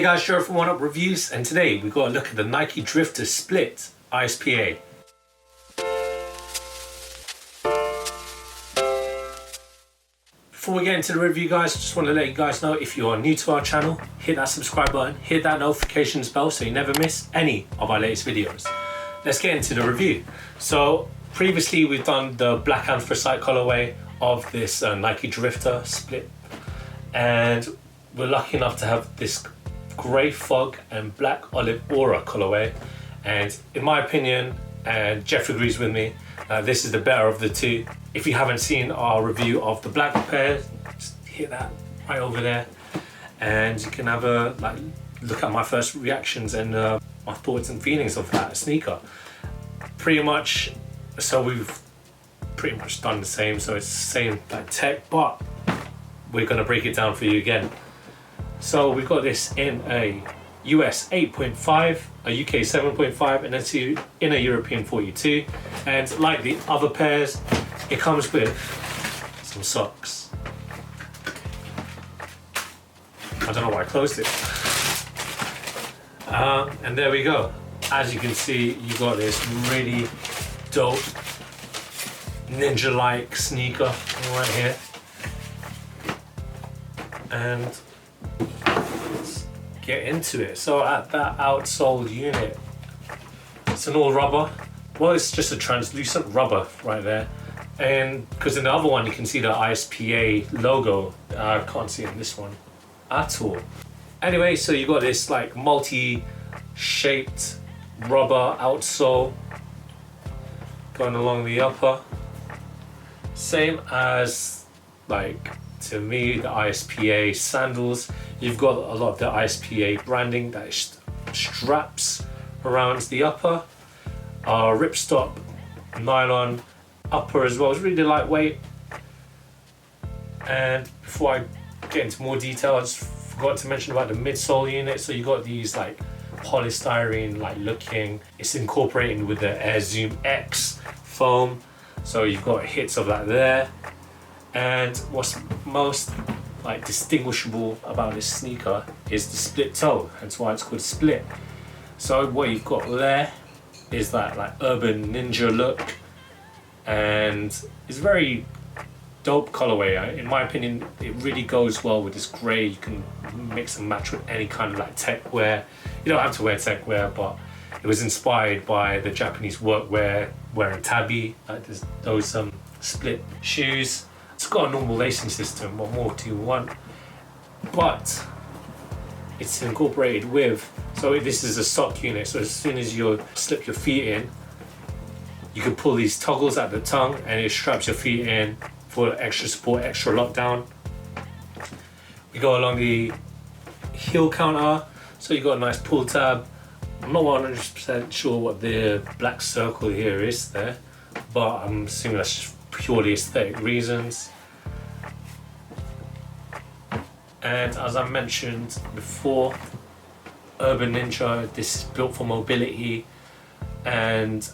guys, Gerald from Oneupreviewz, and today we've got a look at the Nike DRIFTER SPLIT ISPA. Before we get into the review, guys, I just want to let you guys know, if you are new to our channel, hit that subscribe button, hit that notifications bell so you never miss any of our latest videos. Let's get into the review. So previously we've done the black anthracite colorway of this Nike DRIFTER SPLIT, and we're lucky enough to have this grey fog and black olive aura colorway, and in my opinion, and Jeff agrees with me, this is the better of the two. If you haven't seen our review of the black pair, just hit that right over there and you can have a look at my first reactions and my thoughts and feelings of that sneaker. So we've pretty much done the same, so it's the same tech, but we're going to break it down for you again. So we've got this in a US 8.5, a UK 7.5, and in a European 42. And like the other pairs, it comes with some socks. I don't know why I closed it. And there we go. As you can see, you got this really dope ninja-like sneaker right here. And let's get into it. So at that outsole unit, it's an all rubber. Well, it's just a translucent rubber right there. And because in the other one you can see the ISPA logo, I can't see it in this one at all. Anyway, so you got this like multi-shaped rubber outsole going along the upper. Same as, like, to me, the ISPA sandals. You've got a lot of the ISPA branding that straps around the upper. Ripstop nylon upper as well. It's really lightweight. And before I get into more detail, I just forgot to mention about the midsole unit. So you got these like polystyrene looking. It's incorporated with the Air Zoom X foam. So you've got hits of that there. And what's most distinguishable about this sneaker is the split toe. That's why it's called split. So what you've got there is that urban ninja look, and it's very dope colorway. In my opinion, it really goes well with this grey. You can mix and match with any kind of tech wear. You don't have to wear tech wear, but it was inspired by the Japanese workwear wearing tabi, those split shoes. It's got a normal lacing system. What more do you want? But it's incorporated with, so this is a sock unit, so as soon as you slip your feet in, you can pull these toggles at the tongue and it straps your feet in for extra support, extra lockdown. We go along the heel counter, so you got a nice pull tab. I'm not 100% sure what the black circle here is there, but I'm assuming that's just purely aesthetic reasons. And as I mentioned before, Urban Ninja, this is built for mobility, and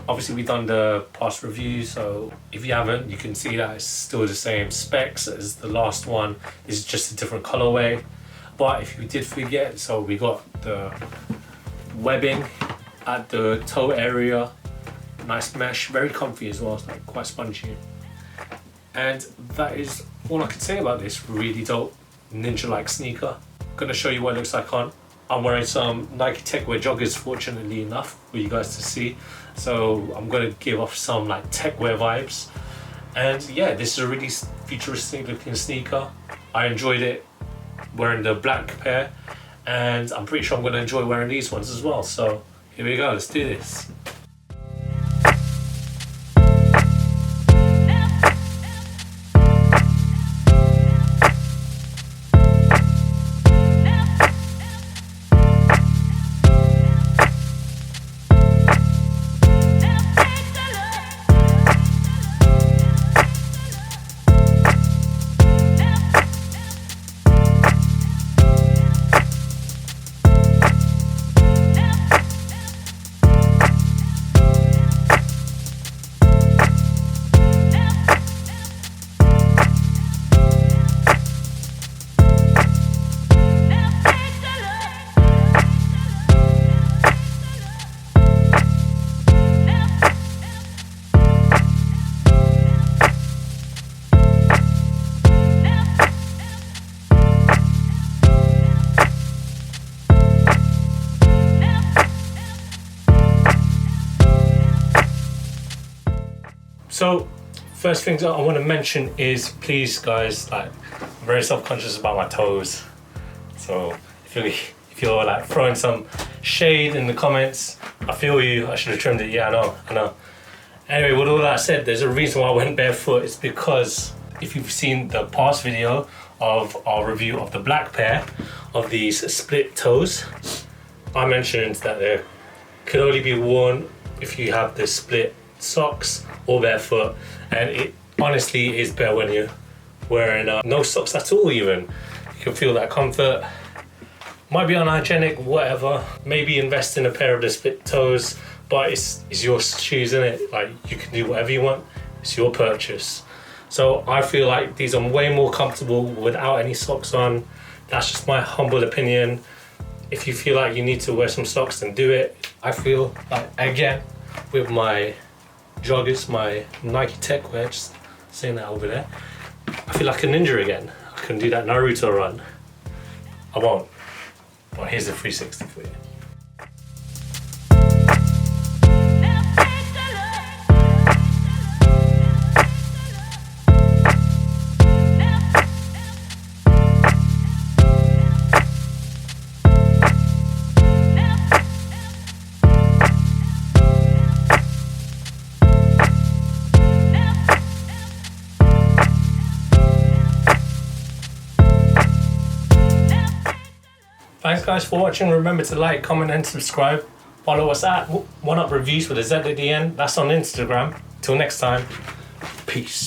obviously we've done the past review, so if you haven't, you can see that it's still the same specs as the last one. This is just a different colorway. But if you did forget, so we got the webbing at the toe area, nice mesh, very comfy as well, it's quite spongy. And that is all I can say about this really dope ninja-like sneaker. I'm gonna show you what it looks like on. I'm wearing some Nike Techwear joggers, fortunately enough, for you guys to see. So I'm gonna give off some Techwear vibes. And yeah, this is a really futuristic looking sneaker. I enjoyed it wearing the black pair, and I'm pretty sure I'm gonna enjoy wearing these ones as well. So here we go, let's do this. So first things I want to mention is, please guys, like, I'm very self-conscious about my toes. So if you're like throwing some shade in the comments, I feel you. I should have trimmed it. Yeah, I know. Anyway, with all that said, there's a reason why I went barefoot. It's because if you've seen the past video of our review of the black pair of these split toes, I mentioned that they could only be worn if you have the split socks or barefoot, and it honestly is better when you're wearing no socks at all. Even you can feel that comfort. Might be unhygienic, whatever. Maybe invest in a pair of the split toes, but it's your shoes, isn't it? Like, you can do whatever you want. It's your purchase. So I feel like these are way more comfortable without any socks on. That's just my humble opinion. If you feel like you need to wear some socks, then do it. I feel like, again, with my joggers, my Nike Tech wear, just saying that over there, I feel like a ninja again. I can do that Naruto run. I won't. But here's the 360 for you. Thanks guys for watching. Remember to like, comment and subscribe. Follow us at Oneupreviewz with a Z at the end. That's on Instagram. Till next time, peace.